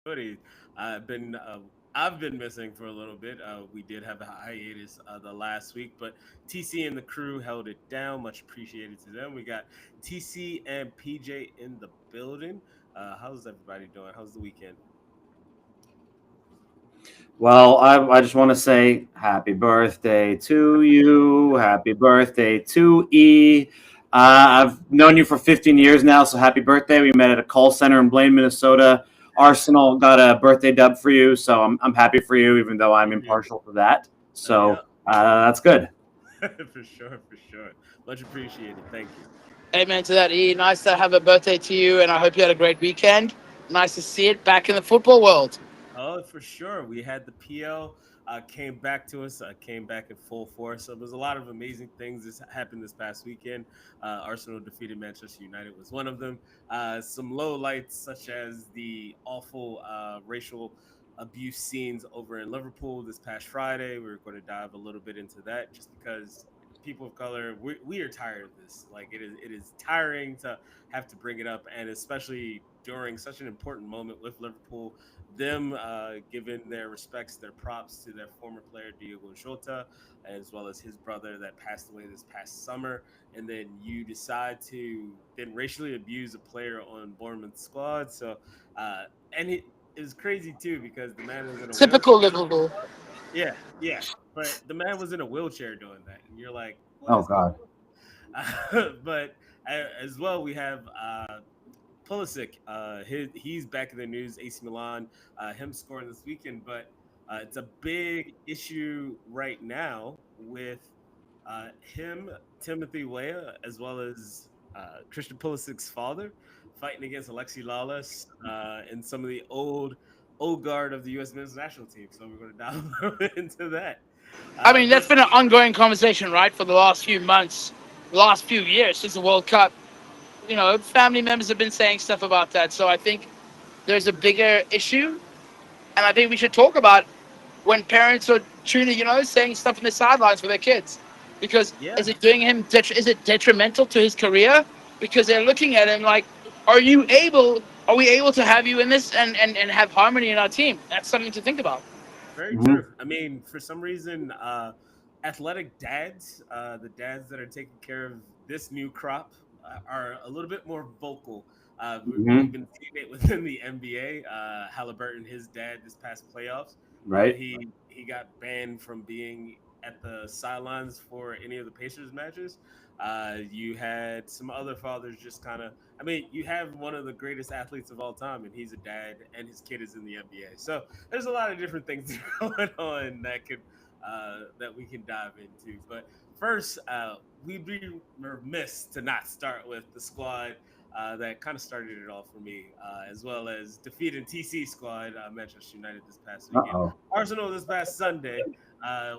Footy. I've been missing for a little bit. We did have a hiatus the last week, but TC and the crew held it down. Much appreciated to them. We got TC and PJ in the building. How's everybody doing? How's the weekend? Well, I just want to say happy birthday to you. Happy birthday to E. I've known you for 15 years now, so happy birthday. We met at a call center in Blaine, Minnesota. Arsenal got a birthday dub for you, so I'm happy for you, even though I'm Here, here. impartial to that. Yeah, So that's good. for sure, for sure. Much appreciated. Thank you. Amen to that, E. Nice to have a birthday to you, and I hope you had a great weekend. Nice to see it back in the football world. Oh, for sure. We had the PL came back to us, came back in full force. So there was a lot of amazing things that happened this past weekend. Arsenal defeated Manchester United was one of them. Some low lights, such as the awful racial abuse scenes over in Liverpool this past Friday. We're going to dive a little bit into that just because people of color, we are tired of this. Like it is tiring to have to bring it up, and especially during such an important moment with Liverpool, them giving their respects, their props to their former player Diogo Jota, as well as his brother that passed away this past summer, and then you decide to then racially abuse a player on Bournemouth's squad. So, and it is crazy too because the man was in a Typical wheelchair. Liverpool. Yeah, yeah, but the man was in a wheelchair doing that, and you're like, what Oh is going God. on? But as well, we have Pulisic, he's back in the news. AC Milan, him scoring this weekend, but it's a big issue right now with him, Timothy Weah, as well as Christian Pulisic's father, fighting against Alexi Lawless and some of the old guard of the U.S. men's national team. So we're going to dive a little bit into that. I mean, that's But been an ongoing conversation, right, for the last few months, the last few years since the World Cup. Family members have been saying stuff about that. So I think there's a bigger issue, and I think we should talk about when parents are truly, saying stuff in the sidelines for their kids, because yeah, is it doing him? Is it detrimental to his career? Because they're looking at him like, are you able? Are we able to have you in this and have harmony in our team? That's something to think about. very Hmm. true. I mean, for some reason, athletic dads, the dads that are taking care of this new crop, are a little bit more vocal. We've Hmm. been seeing it within the NBA. Halliburton, his dad, this past playoffs, Right. he got banned from being at the sidelines for any of the Pacers matches. You had some other fathers just kind of. I mean, you have one of the greatest athletes of all time, and he's a dad, and his kid is in the NBA. So there's a lot of different things going on that we can dive into. But first, we'd be remiss to not start with the squad that kind of started it all for me, as well as defeating TC squad, Manchester United this past Uh weekend. oh. Arsenal this past Sunday,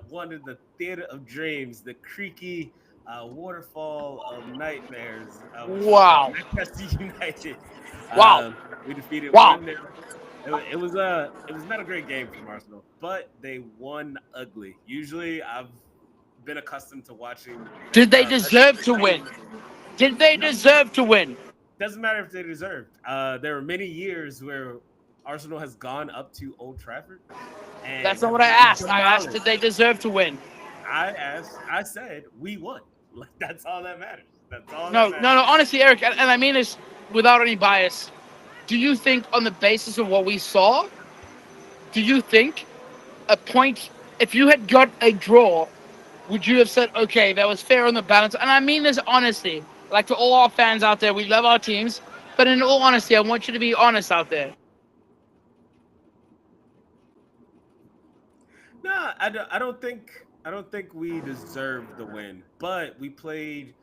one in the theater of dreams, the creaky waterfall of nightmares of Wow, Manchester United. wow, We defeated wow. 1-0. It was not a great game from Arsenal, but they won ugly. Usually, I've been accustomed to watching Did they deserve legendary to win? teams. Did they No, deserve to win? doesn't matter if they deserved. There were many years where Arsenal has gone up to Old Trafford and That's not have what I gotten asked. I asked, did they demolished. deserve to win? I said, we won. Like that's all that matters. That's all that No, no, matters. no. Honestly, Eric, and I mean this without any bias. Do you think, on the basis of what we saw, do you think a point, if you had got a draw, would you have said, okay, that was fair on the balance? And I mean this honestly. Like, to all our fans out there, we love our teams. But in all honesty, I want you to be honest out there. No, I don't think we deserved the win, but we played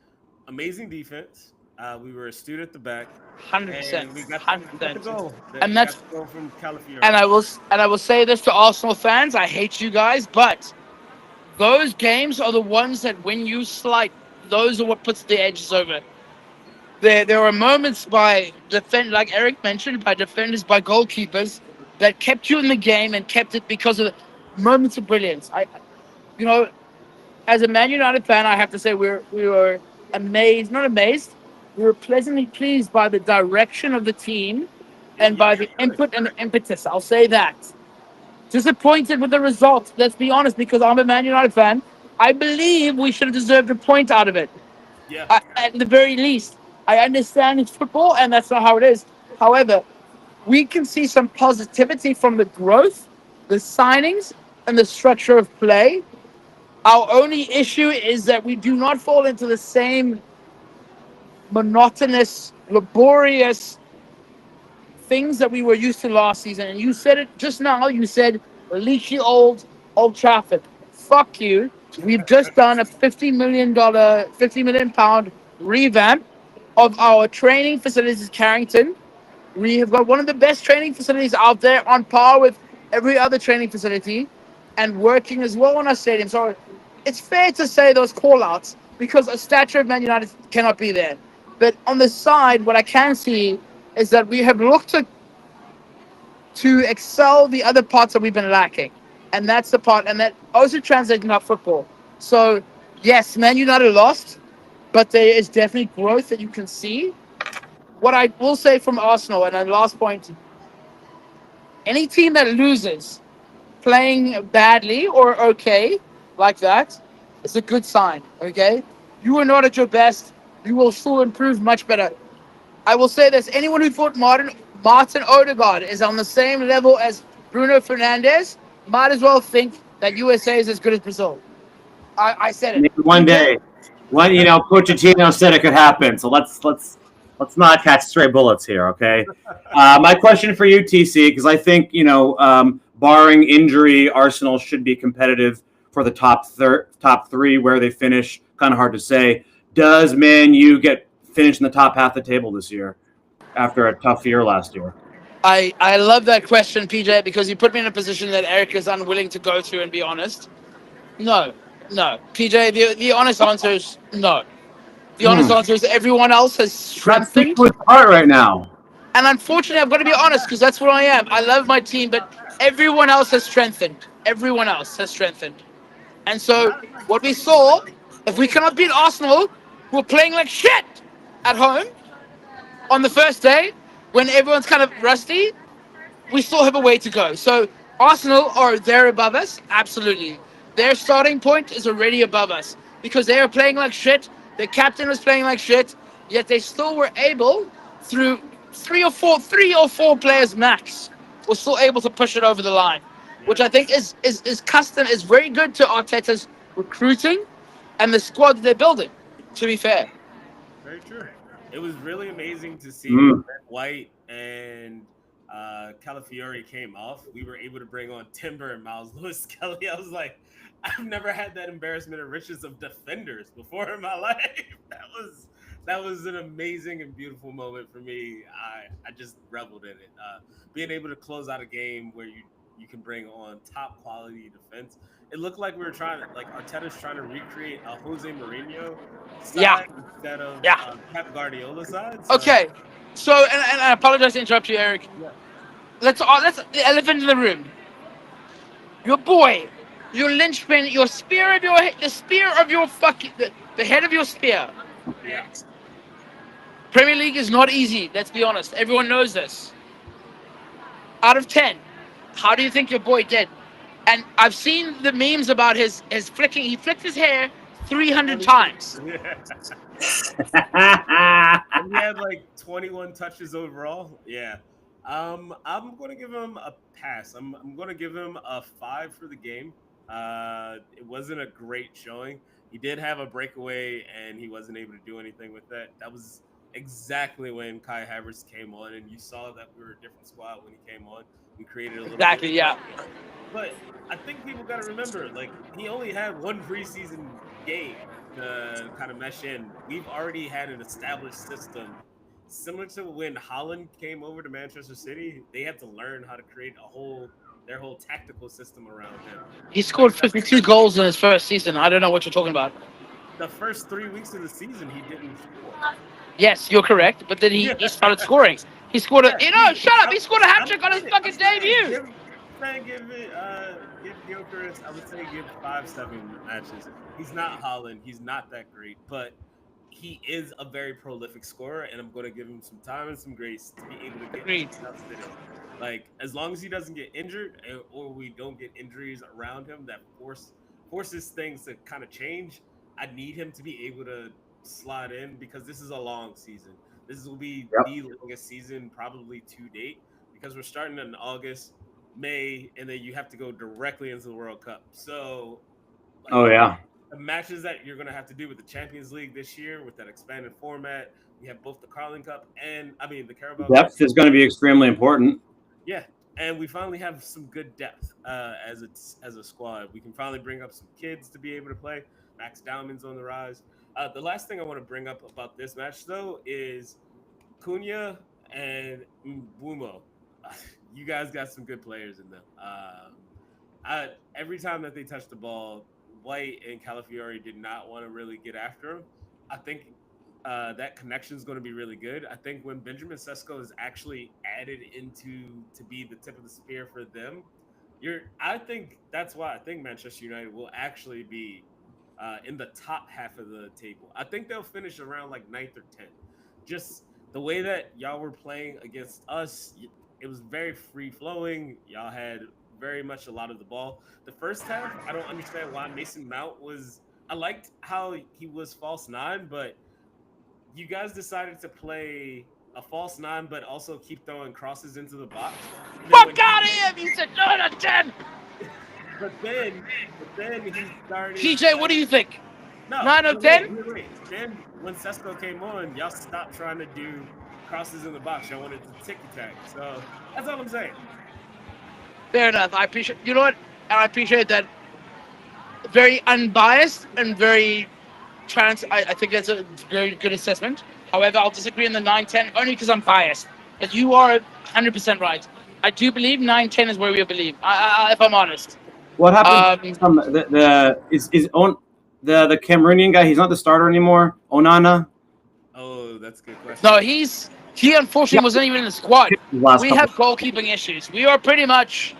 amazing defense. We were astute at the back, 100%. and we got the 100%. goal. And We got that's the goal from and Calafiori. I will say this to Arsenal fans. I hate you guys, but those games are the ones that when you slight, those are what puts the edges over. There are moments by like Eric mentioned, by defenders, by goalkeepers that kept you in the game and kept it because of moments of brilliance. You know, as a Man United fan, I have to say we were amazed, not amazed, we were pleasantly pleased by the direction of the team and by the input and the impetus. I'll say that. Disappointed with the result. Let's be honest, because I'm a Man United fan. I believe we should have deserved a point out of it. Yeah. At the very least, I understand it's football, and that's not how it is. However, we can see some positivity from the growth, the signings, and the structure of play. Our only issue is that we do not fall into the same monotonous, laborious things that we were used to last season. And you said it just now. You said leechy Old Trafford. Fuck you. We've just done a $50 million revamp of our training facilities in Carrington. We have got one of the best training facilities out there, on par with every other training facility, and working as well on our stadium. So it's fair to say those call outs, because a stature of Man United cannot be there. But on the side, what I can see is that we have looked to excel the other parts that we've been lacking. And that's the part, and that also translates into our football. So, yes, Man United lost, but there is definitely growth that you can see. What I will say from Arsenal, and then last point, any team that loses playing badly or okay like that, it's a good sign, okay? You are not at your best. You will still improve much better. I will say this. Anyone who thought Martin Odegaard is on the same level as Bruno Fernandes might as well think that USA is as good as Brazil. I said it. Maybe one day, Pochettino said it could happen. So let's not catch stray bullets here, okay? My question for you, TC, because I think barring injury, Arsenal should be competitive for the top three. Where they finish, kind of hard to say. Does Man U finish in the top half of the table this year after a tough year last year? I love that question, PJ, because you put me in a position that Eric is unwilling to go through and be honest. No. PJ, the honest answer is no. The honest answer is everyone else has strengthened. That's with heart right now. And unfortunately, I've got to be honest, because that's what I am. I love my team, but everyone else has strengthened. Everyone else has strengthened. And so what we saw, if we cannot beat Arsenal, who are playing like shit at home on the first day, when everyone's kind of rusty, we still have a way to go. So Arsenal are there above us, absolutely. Their starting point is already above us because they are playing like shit. Their captain was playing like shit, yet they still were able, through three or four players max, were still able to push it over the line, which I think is very good to Arteta's recruiting and the squad that they're building, to be fair. Very true. It was really amazing to see when White and Calafiori came off. We were able to bring on Timber and Miles Lewis-Kelly. I was like, I've never had that embarrassment of riches of defenders before in my life. That was an amazing and beautiful moment for me. I just reveled in it. Being able to close out a game where you can bring on top quality defense. It looked like we were Arteta's trying to recreate a Jose Mourinho side instead of Pep Guardiola side. So. Okay, so and I apologize to interrupt you, Eric. Yeah. Let's the elephant in the room. Your boy, your linchpin, the spear of your fucking the head of your spear. Yeah. Premier League is not easy. Let's be honest. Everyone knows this. Out of 10, how do you think your boy did? And I've seen the memes about his flicking. He flicked his hair 300 times. Yeah. And he had like 21 touches overall. Yeah. I'm going to give him a pass. I'm going to give him a 5 for the game. It wasn't a great showing. He did have a breakaway, and he wasn't able to do anything with that. That was exactly when Kai Havertz came on, and you saw that we were a different squad when he came on. We created a little bit. Yeah. But I think people got to remember, he only had one preseason game to kind of mesh in. We've already had an established system. Similar to when Holland came over to Manchester City, they had to learn how to create their whole tactical system around him. He scored 52 goals in his first season. I don't know what you're talking about. The first 3 weeks of the season, he didn't score. Yes, you're correct. But then he started scoring. He scored shut up. He scored a hat trick on his fucking debut. Give Gyökeres, I would say give 5-7 matches. He's not Holland. He's not that great, but he is a very prolific scorer, and I'm going to give him some time and some grace to be able to get Agreed. shots today. Like as long as he doesn't get injured, or we don't get injuries around him that forces things to kind of change, I need him to be able to slide in because this is a long season. This will be Yep. the longest season probably to date because we're starting in August, May, and then you have to go directly into the World Cup. So, like, Oh yeah. the matches that you're going to have to do with the Champions League this year with that expanded format, we have both the Carling Cup and the Carabao Cup. Depth is going to be extremely important. Yeah, and we finally have some good depth as a squad. We can finally bring up some kids to be able to play. Max Dowman's on the rise. The last thing I want to bring up about this match, though, is Cunha and Mbumo. You guys got some good players in them. Every time that they touched the ball, White and Calafiori did not want to really get after him. I think that connection is going to be really good. I think when Benjamin Sesko is actually added into to be the tip of the spear for them, I think that's why I think Manchester United will actually be in the top half of the table. I think they'll finish around like 9th or 10th. Just the way that y'all were playing against us, it was very free flowing. Y'all had very much a lot of the ball. The first half, I don't understand why Mason Mount was. I liked how he was false nine, but you guys decided to play a false nine, but also keep throwing crosses into the box. Fuck out of him! You said 9 out of 10! But then he started. TJ, what do you think? No, 9 out of 10? Wait. Then when Sesko came on, y'all stopped trying to do crosses in the box. Y'all wanted to tick-tack. So that's all I'm saying. Fair enough. I appreciate. You know what? I appreciate that. Very unbiased and very I think that's a very good assessment. However, I'll disagree on the 9-10 only because I'm biased. But you are 100% right. I do believe 9-10 is where we believe. If I'm honest. What happened? The Cameroonian guy? He's not the starter anymore. Onana. Oh, that's a good question. No, he unfortunately wasn't even in the squad. We have goalkeeping issues. We are pretty much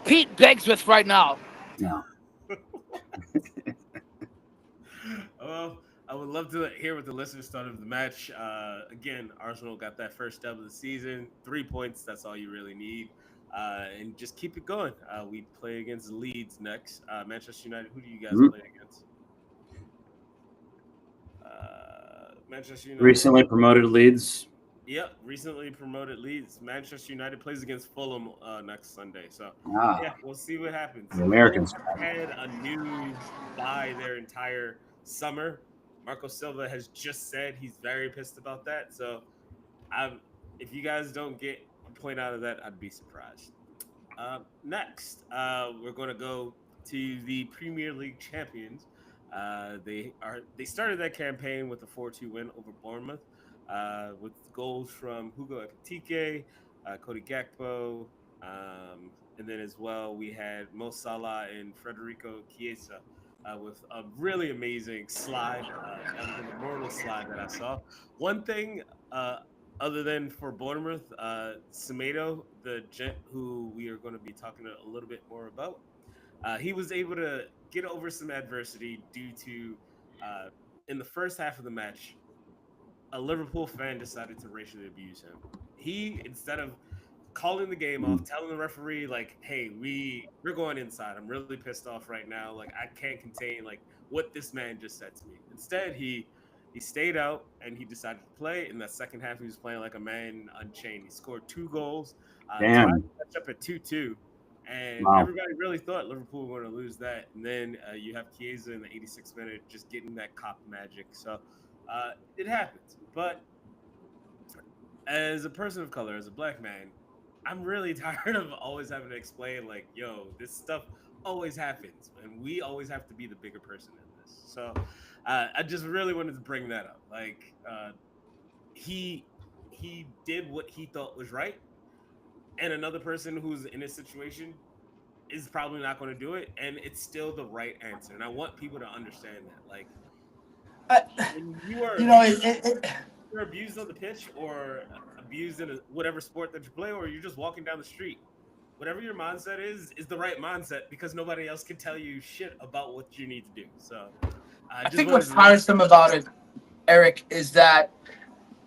Pete Begsworth right now. Yeah. Well, I would love to hear what the listeners thought of the match. Again, Arsenal got that first dub of the season. 3 points, that's all you really need. And just keep it going. We play against Leeds next. Manchester United, who do you guys play against? Manchester United. Recently promoted Leeds. Yep, recently promoted Leeds. Manchester United plays against Fulham next Sunday. So, yeah, we'll see what happens. The Americans had a new buy their entire summer. Marco Silva has just said he's very pissed about that. So, if you guys don't get a point out of that, I'd be surprised. Next, we're going to go to the Premier League champions. They started that campaign with a 4-2 win over Bournemouth, with goals from Hugo Ekitike, Cody Gakpo, and then as well we had Mo Salah and Federico Chiesa with a really amazing slide. That was an immortal slide that I saw. One thing, other than for Bournemouth, Semedo, the gent who we are going to be talking a little bit more about, he was able to get over some adversity due to, in the first half of the match, a Liverpool fan decided to racially abuse him. He, instead of calling the game off, telling the referee, like, hey, we're going inside. I'm really pissed off right now. Like, I can't contain, like, what this man just said to me. Instead, he stayed out and he decided to play. In that second half, he was playing like a man unchained. He scored 2 goals. Damn. Match up at 2-2. And Wow. Everybody really thought Liverpool were going to lose that. And then you have Chiesa in the 86th minute just getting that cop magic. So it happens. But as a person of color, as a black man, I'm really tired of always having to explain, like, yo, this stuff always happens. And we always have to be the bigger person in this. So I just really wanted to bring that up. Like, he did what he thought was right. And another person who's in this situation is probably not going to do it, and it's still the right answer. And I want people to understand that. Like, when you're abused on the pitch or abused in whatever sport that you play, or you're just walking down the street, whatever your mindset is the right mindset, because nobody else can tell you shit about what you need to do. So I think what's tiresome about it Eric, is that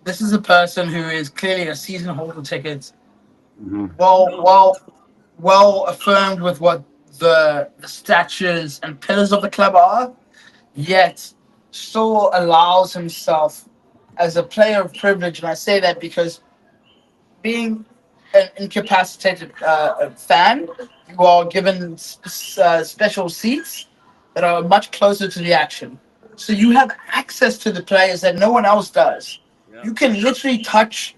this is a person who is clearly a season holder ticket, Mhm. well affirmed with what the statures and pillars of the club are, yet still allows himself as a player of privilege. And I say that because being an incapacitated fan, you are given special seats that are much closer to the action. So you have access to the players that no one else does. Yeah. You can literally touch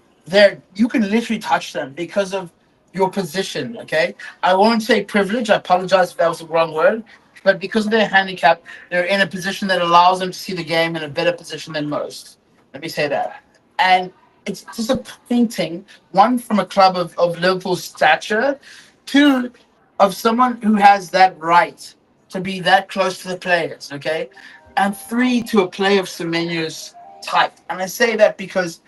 you can literally touch them because of your position. Okay, I won't say privilege. I apologize if that was the wrong word. But because of their handicap, they're in a position that allows them to see the game in a better position than most. Let me say that. And it's disappointing, one, from a club of Liverpool's stature, two, of someone who has that right to be that close to the players, okay? And three, to a player of Semenyo's type. And I say that because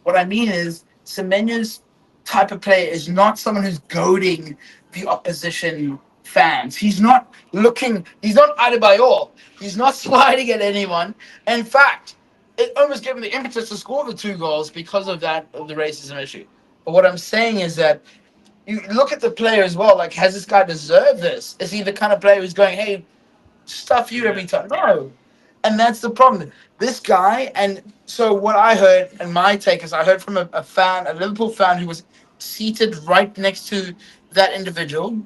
what I mean is Semenyo's type of player is not someone who's goading the opposition fans. He's not Adebayor. He's not sliding at anyone. In fact, it almost gave him the impetus to score the 2 goals because of the racism issue. But what I'm saying is that you look at the player as well. Like, has this guy deserved this? Is he the kind of player who's going, "Hey, stuff you every time"? No, and that's the problem. This guy, and so what I heard, and my take is, I heard from a fan, a Liverpool fan who was seated right next to that individual.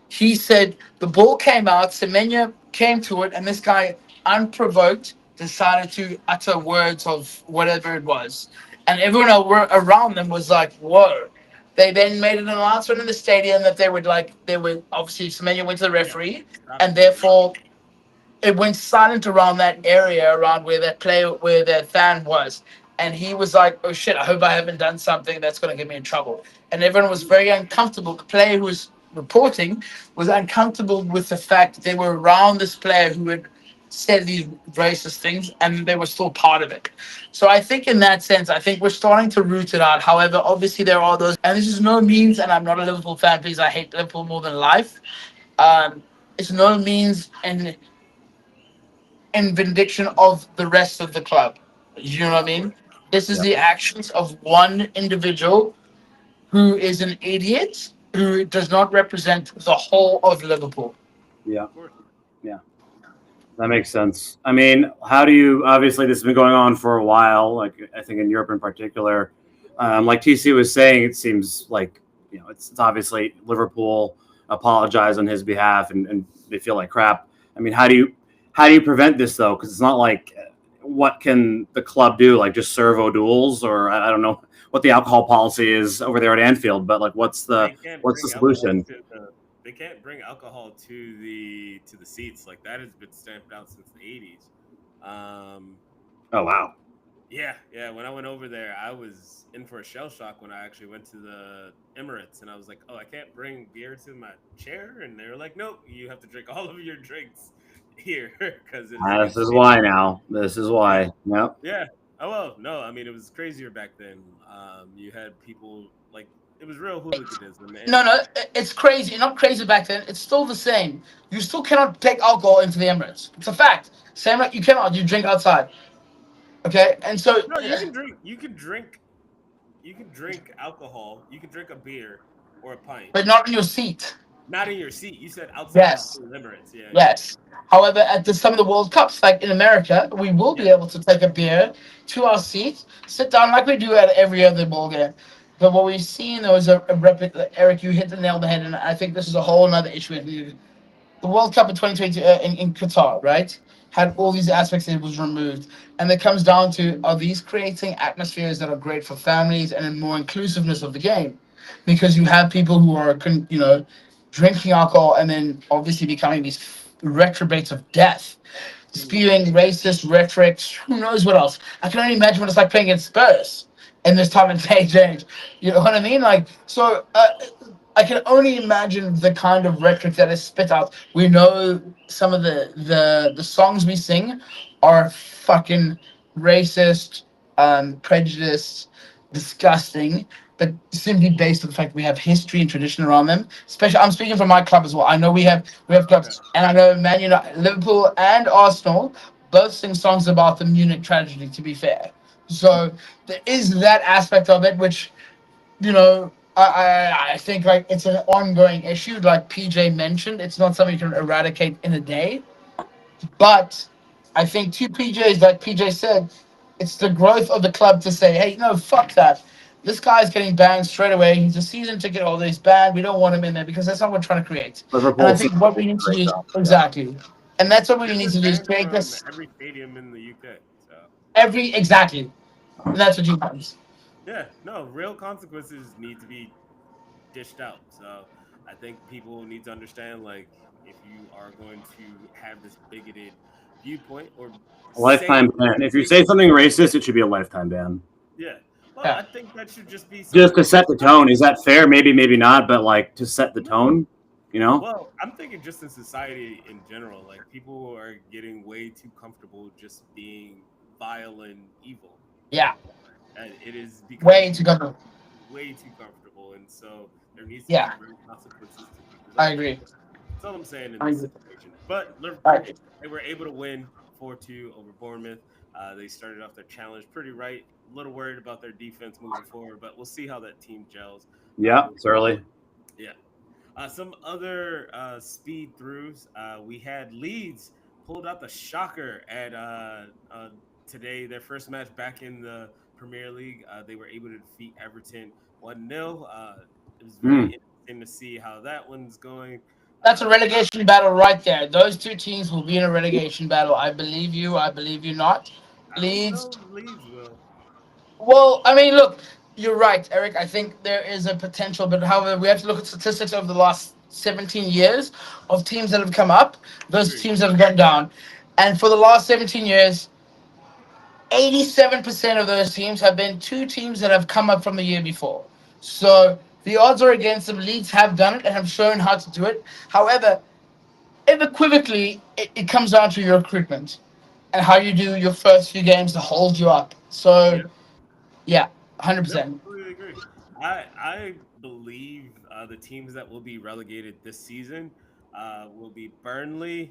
He said the ball came out, Semenya came to it, and this guy, unprovoked, decided to utter words of whatever it was. And everyone around them was like, whoa. They then made an announcement in the stadium that they would obviously, Semenya went to the Yeah. referee, Stop and it. therefore it went silent around that area, around where that fan was. And he was like, "Oh shit! I hope I haven't done something that's going to get me in trouble." And everyone was very uncomfortable. The player who was reporting was uncomfortable with the fact that they were around this player who had said these racist things, and they were still part of it. So I think, in that sense, I think we're starting to root it out. However, obviously there are those, and this is no means, and I'm not a Liverpool fan. Please, I hate Liverpool more than life. Um, it's no means in vindication of the rest of the club. You know what I Of mean? course. This is Yeah. the actions of one individual who is an idiot who does not represent the whole of Liverpool. Yeah. Of course. Yeah. That makes sense. I mean, how do you? Obviously, this has been going on for a while. Like I think in Europe in particular, like TC was saying, it seems like it's obviously Liverpool apologize on his behalf, and they feel like crap. I mean, how do you prevent this though? Because it's not like what can the club do? Like just serve O'Douls, or I don't know what the alcohol policy is over there at Anfield, but like what's the They can't what's the bring alcohol solution? to the. They can't bring alcohol to the seats. Like that has been stamped out since the 80s. Um, Oh wow. yeah, yeah. When I went over there, I was in for a shell shock when I actually went to the Emirates, and I was like, "Oh, I can't bring beer to my chair," and they were like, "Nope, you have to drink all of your drinks here because it is This against is the." why now. This is Yeah, why. Yep. yeah. Oh well, no. I mean, it was crazier back then. You had people like it was real hooliganism, No, and no, it's crazy. Not crazy back then. It's still the same. You still cannot take alcohol into the Emirates. It's a fact. Same like you cannot. You drink outside. Okay, and so, no, you can drink. You can drink alcohol. You can drink a beer or a pint. but not in your seat. Not in your seat. You said outside the Yes. limits. Yeah, yeah, Yes. However, at some of the World Cups, like in America, we will be yeah. able to take a beer to our seat, sit down like we do at every other ball game. But what we've seen, there was a replica. Eric, you hit the nail on the head, and I think this is a whole other issue with the World Cup in 2020 in Qatar, right? Had all these aspects that was removed. And it comes down to, are these creating atmospheres that are great for families and a more inclusiveness of the game? Because you have people who are, drinking alcohol and then obviously becoming these retrobates of death, Mhm. spewing racist rhetoric, who knows what else. I can only imagine what it's like playing against Spurs in this time and age. You know what I mean? Like, so I can only imagine the kind of rhetoric that is spit out. We know some of the songs we sing are fucking racist, prejudiced, disgusting, but simply based on the fact we have history and tradition around them. Especially, I'm speaking for my club as well. I know we have Okay. clubs, and I know Man United, Liverpool, and Arsenal both sing songs about the Munich tragedy, to be fair. So there is that aspect of it, which, you know, I think like it's an ongoing issue. Like PJ mentioned, it's not something you can eradicate in a day. But I think two PJs, like PJ said, it's the growth of the club to say, hey, no, fuck that. This guy's getting banned straight away. He's a season ticket holder. He's banned. We don't want him in there because that's not what we're trying to create. And I Liverpool think what we need to do is exactly, and that's what we They've need been to do is banned create from this every stadium in the UK. So every exactly, and that's what you want. yeah, no, real consequences need to be dished out. So I think people need to understand, like, if you are going to have this bigoted viewpoint or A lifetime ban. If you say something racist, it should be a lifetime ban. yeah, well, Yeah. I think that should just be Just to something set the tone. Is that fair? Maybe, maybe not. But like to set the tone, you know? Well, I'm thinking just in society in general, like people are getting way too comfortable just being vile and evil. Yeah, And it is way becoming to go. way too comfortable, and so there needs to Yeah. be real consequences to people's I actions. agree. That's all I'm saying in I this agree. situation. But Liverpool, I, they were able to win 4-2 over Bournemouth. They started off their challenge pretty right. A little worried about their defense moving forward, but we'll see how that team gels. Yeah, it's early. Yeah. Some other speed throughs. We had Leeds pulled out the shocker at today, their first match back in the Premier League. They were able to defeat Everton 1-0. It was very interesting to see how that one's going. that's a relegation battle right there. Those two teams will be in a relegation battle. I believe you. I believe you not. I don't Leeds. know if Leeds will. Well, I mean, look, you're right, Eric. I think there is a potential, but however, we have to look at statistics over the last 17 years of teams that have come up, those Agreed. teams that have gone down. And for the last 17 years, 87% of those teams have been two teams that have come up from the year before. So the odds are against them. Leeds have done it and have shown how to do it. However, unequivocally, it comes down to your recruitment and how you do your first few games to hold you up. So, Yeah. yeah, No, 100%. completely agree. I believe the teams that will be relegated this season will be Burnley,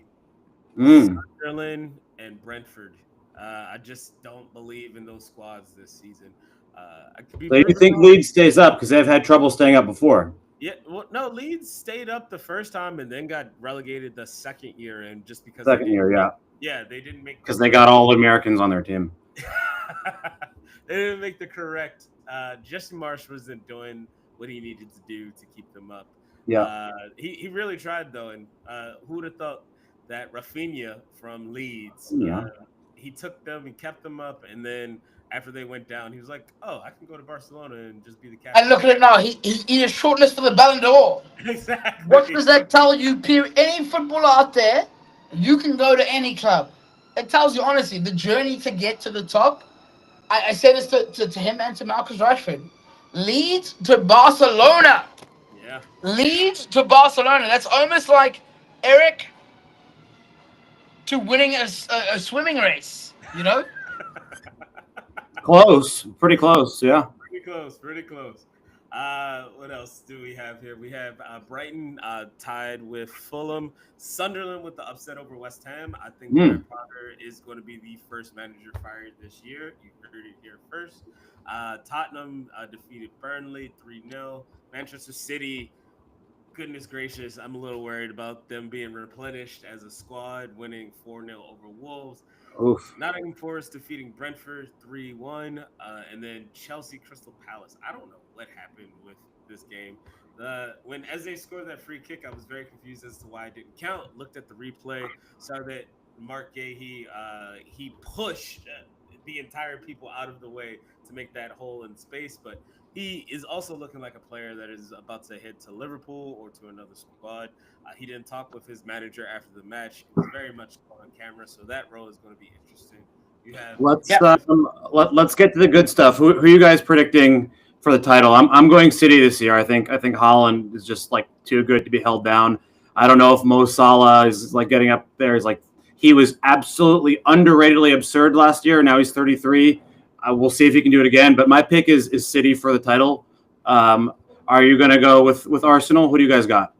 Sunderland, and Brentford. I just don't believe in those squads this season. I could be So you proven think wrong. Leeds stays up because they've had trouble staying up before? Yeah, well, no, Leeds stayed up the first time and then got relegated the second year, and just because Second year, yeah, they didn't make because they got all Americans on their team. they didn't make the correct. Jesse Marsh wasn't doing what he needed to do to keep them up. Yeah, He really tried though, and who would have thought that Rafinha from Leeds, Yeah. He took them and kept them up, and then after they went down, he was like, "Oh, I can go to Barcelona and just be the captain." And look at it now. He is shortlisted for the Ballon d'Or. Exactly. What does that tell you? Any footballer out there, you can go to any club. It tells you honestly the journey to get to the top. I say this to him and to Marcus Rashford. Leeds to Barcelona. Yeah. Leeds to Barcelona. That's almost like Eric to winning a swimming race. You know. close, pretty close. Yeah, Pretty close, pretty close. What else do we have here? We have Brighton tied with Fulham. Sunderland with the upset over West Ham. I think Graham Potter is going to be the first manager fired this year. You heard it here first. Tottenham defeated Burnley 3-0. Manchester City, goodness gracious, I'm a little worried about them being replenished as a squad, winning 4-0 over Wolves. oof. Nottingham Forest defeating Brentford 3-1, and then Chelsea Crystal Palace. I don't know what happened with this game. When Eze scored that free kick, I was very confused as to why it didn't count. Looked at the replay, saw that Mark Gahey he pushed the entire people out of the way to make that hole in space, but he is also looking like a player that is about to head to Liverpool or to another squad. He didn't talk with his manager after the match. It was very much on camera, so that role is going to be interesting. You have Let's get to the good stuff. Who are you guys predicting for the title? I'm going City this year. I think Haaland is just like too good to be held down. I don't know if Mo Salah is like getting up there. Is like he was absolutely underratedly absurd last year. Now he's 33. We'll see if he can do it again. But my pick is City for the title. Are you going to go with Arsenal? Who do you guys got?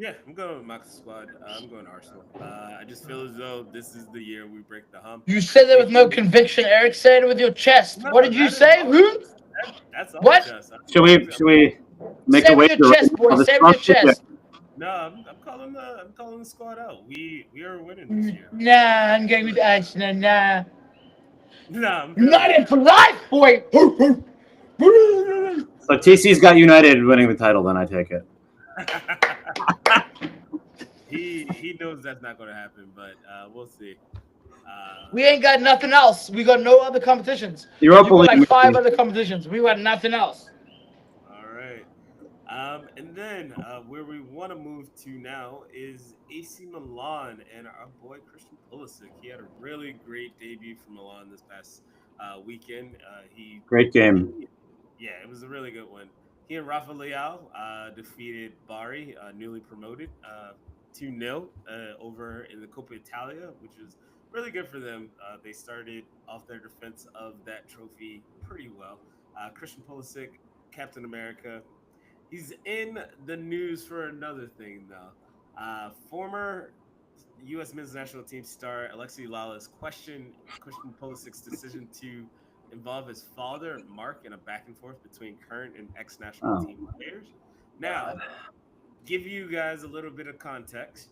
Yeah, I'm going with Max squad. I'm going Arsenal. I just feel as though this is the year we break the hump. You said that They with no showed- conviction, Eric. Said it with your chest. No, What did you that is say? all. Who? That's all What? chess. Should we make Say a it with your wager chest, boy. on the Say it with your structure? chest. No, I'm calling the squad out. We are winning this year. Nah, I'm going with Arsenal. Nah. Nah, I'm feeling United for life, boy. So TC's got United winning the title. Then I take it. he knows that's not going to happen, but we'll see. We ain't got nothing else. We got no other competitions. Europa You got like League. 5 other competitions. We got nothing else. All right. And then where we want to move to now is AC Milan and our boy Christian Pulisic. He had a really great debut for Milan this past weekend. Great game. Yeah, it was a really good one. He and Rafa Leao defeated Bari, newly promoted, 2-0 over in the Coppa Italia, which is really good for them. They started off their defense of that trophy pretty well. Christian Pulisic, Captain America. He's in the news for another thing, though. Former U.S. men's national team star Alexi Lalas questioned Christian Pulisic's decision to involve his father, Mark, in a back and forth between current and ex-national team players. Now, give you guys a little bit of context.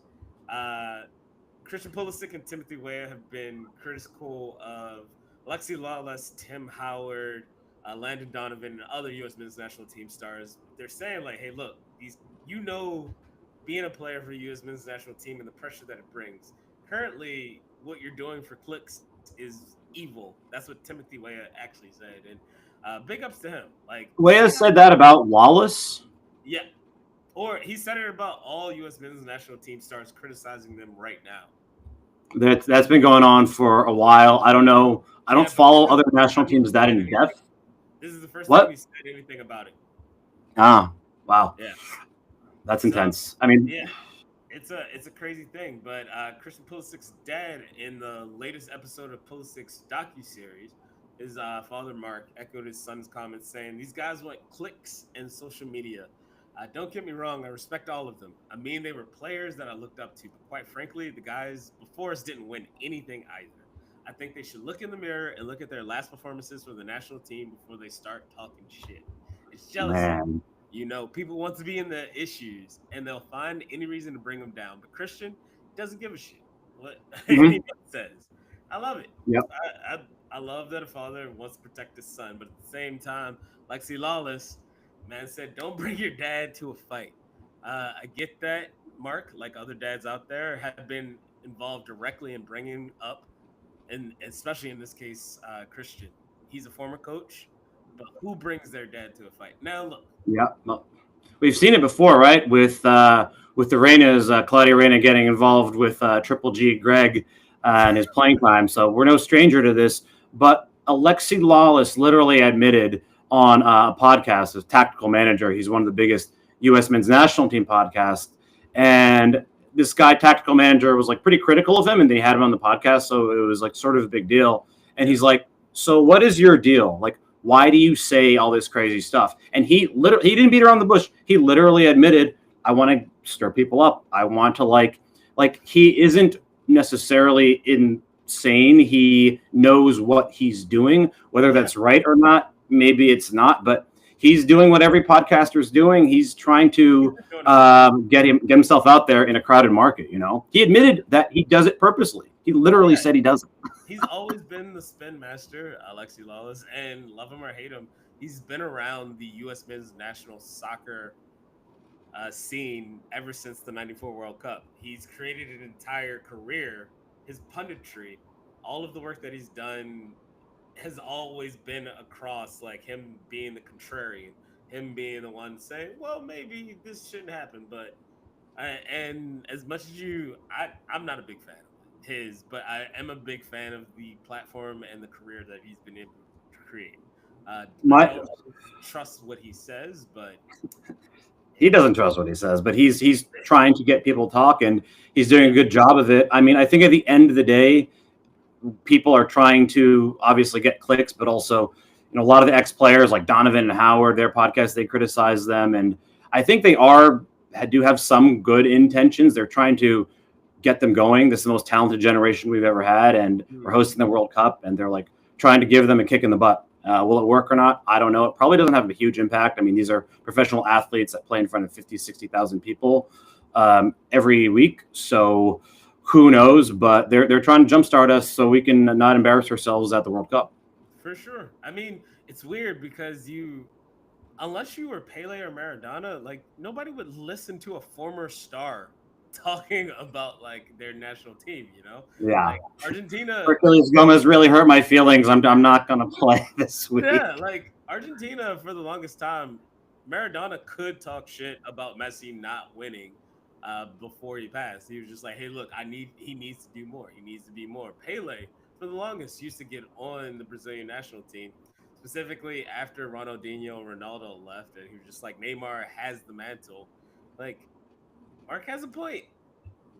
Christian Pulisic and Timothy Weah have been critical of Alexi Lalas, Tim Howard, Landon Donovan, and other U.S. men's national team stars. They're saying, like, hey, look, being a player for the U.S. men's national team and the pressure that it brings. Currently, what you're doing for clicks is evil. That's what Timothy Weah actually said. And big ups to him. Like, Weah said that about Wallace? Yeah. Or he said it about all U.S. men's national team stars criticizing them right now. That's been going on for a while. I don't know. I don't follow other national teams that in depth. This is the first time he said anything about it. Ah, wow. Yeah. That's intense. I mean, yeah, it's a crazy thing. But Christian Pulisic's dad, in the latest episode of Pulisic's docuseries, his father Mark echoed his son's comments, saying, "These guys want clicks and social media. Don't get me wrong, I respect all of them. I mean, they were players that I looked up to, but quite frankly, the guys before us didn't win anything either. I think they should look in the mirror and look at their last performances for the national team before they start talking shit. It's jealousy." Man. You know, people want to be in the issues, and they'll find any reason to bring them down. But Christian doesn't give a shit what anyone says. I love it. Yep. I love that a father wants to protect his son, but at the same time, Lexi Lawless, man, said, don't bring your dad to a fight. I get that, Mark, like other dads out there, have been involved directly in bringing up, and especially in this case, Christian. He's a former coach. But who brings their dad to a fight? Now, look. Yeah, well, we've seen it before, right? With the Reynas, Claudia Reyna getting involved with Triple G Greg and his playing time. So we're no stranger to this. But Alexi Lawless literally admitted on a podcast as tactical manager. He's one of the biggest U.S. men's national team podcasts. And this guy, tactical manager, was like pretty critical of him, and they had him on the podcast. So it was like sort of a big deal. And he's like, so what is your deal? Like, why do you say all this crazy stuff? And he didn't beat around the bush. He literally admitted, I want to stir people up. I want to like he isn't necessarily insane. He knows what he's doing, whether that's right or not. Maybe it's not, but he's doing what every podcaster is doing. He's trying to get himself out there in a crowded market. You know, he admitted that he does it purposely. He literally said he does it. He's always been the spin master, Alexi Lawless, and love him or hate him, he's been around the U.S. men's national soccer scene ever since the '94 World Cup. He's created an entire career. His punditry, all of the work that he's done, has always been across like him being the contrarian, him being the one saying, "Well, maybe this shouldn't happen." But and as much as I'm not a big fan of his, but I am a big fan of the platform and the career that he's been able to create. I don't trust what he says, but he doesn't trust what he says. But he's trying to get people to talk, and he's doing a good job of it. I mean, I think at the end of the day, people are trying to obviously get clicks, but also, you know, a lot of the ex-players like Donovan and Howard, their podcast, they criticize them, and I think they are do have some good intentions. They're trying to get them going. This is the most talented generation we've ever had, and we're hosting the World Cup, and they're like trying to give them a kick in the butt. Will it work or not? I don't know. It probably doesn't have a huge impact. I mean, these are professional athletes that play in front of 50, 60,000 people every week. So who knows? But they're trying to jumpstart us so we can not embarrass ourselves at the World Cup. For sure. I mean, it's weird because unless you were Pele or Maradona, like nobody would listen to a former star talking about like their national team, you know? Yeah. Like Argentina. Herculez Gomez really hurt my feelings. I'm not gonna play this week. Yeah, like Argentina for the longest time, Maradona could talk shit about Messi not winning before he passed. He was just like, "Hey, look, he needs to do more. He needs to be more." Pele, for the longest, used to get on the Brazilian national team, specifically after Ronaldinho and Ronaldo left, and he was just like, "Neymar has the mantle." Like, Mark has a point.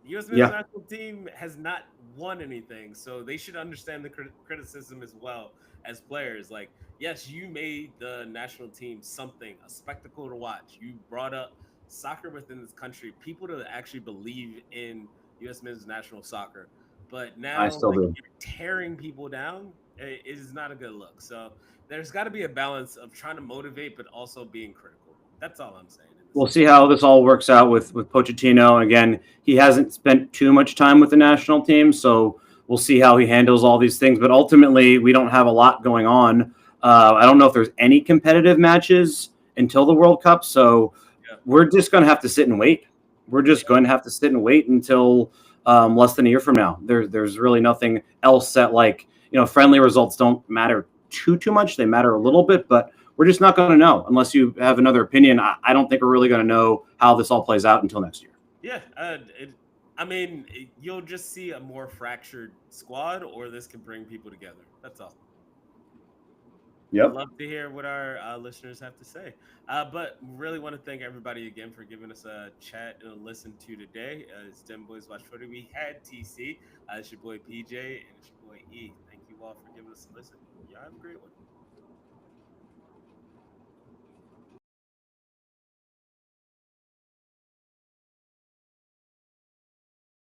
The U.S. men's national team has not won anything, so they should understand the criticism as well as players. Like, yes, you made the national team something, a spectacle to watch. You brought up soccer within this country, people to actually believe in U.S. men's national soccer. But now, I still do. you're tearing people down. It is not a good look. So there's got to be a balance of trying to motivate, but also being critical. That's all I'm saying. We'll see how this all works out with Pochettino. And again, he hasn't spent too much time with the national team, so we'll see how he handles all these things. But ultimately, we don't have a lot going on. I don't know if there's any competitive matches until the World Cup, so we're just going to have to sit and wait. We're just going to have to sit and wait until less than a year from now. There's really nothing else that, like, friendly results don't matter too much. They matter a little bit, but we're just not going to know unless you have another opinion. I don't think we're really going to know how this all plays out until next year. Yeah. I mean, you'll just see a more fractured squad, or this can bring people together. That's all. Yep. I'd love to hear what our listeners have to say. But really want to thank everybody again for giving us a chat and a listen to today. It's Dem Boys Watch Footy. We had TC. It's your boy PJ, and it's your boy E. Thank you all for giving us a listen. Y'all have a great one.